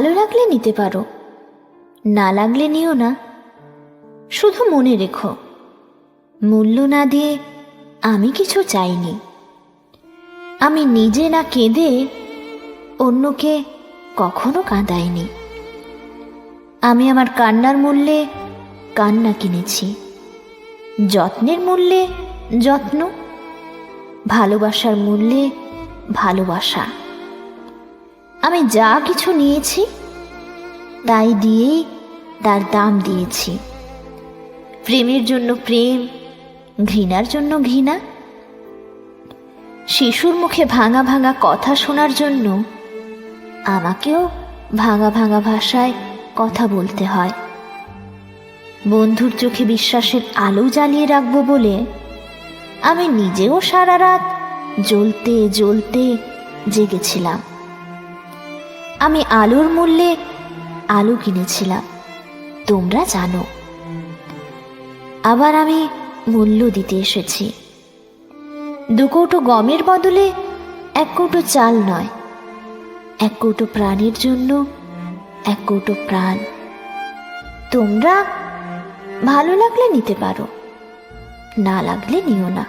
ভালো লাগলে নিতে পারো, না লাগলে নিও না। শুধু মনে রেখো, মূল্য না দিয়ে আমি কিছু চাইনি। আমি নিজে না কেঁদে অন্যকে কখনো কাঁদাইনি। আমি আমার কান্নার মূল্যে কান্না কিনেছি, যত্নের মূল্যে যত্ন, ভালোবাসার মূল্যে ভালোবাসা। আমি যা কিছু নিয়েছি তাই দিয়েই তার দাম দিয়েছি। প্রেমের জন্য প্রেম, ঘৃণার জন্য ঘৃণা। শিশুর মুখে ভাঙা ভাঙা কথা শোনার জন্য আমাকেও ভাঙা ভাঙা ভাষায় কথা বলতে হয়। বন্ধুর চোখে বিশ্বাসের আলো জ্বালিয়ে রাখবো বলে আমি নিজেও সারা রাত জ্বলতে জ্বলতে জেগেছিলাম। আমি আলোর মূল্যে আলো কিনেছিলাম, তোমরা জানো। আবার আমি মূল্য দিতে এসেছি। 2 কৌটো গমের বদলে 1 কৌটো চাল নয়, 1 কৌটো প্রাণের জন্য 1 কৌটো প্রাণ। তোমরা ভালো লাগলে নিতে পারো, না লাগলে নিও না।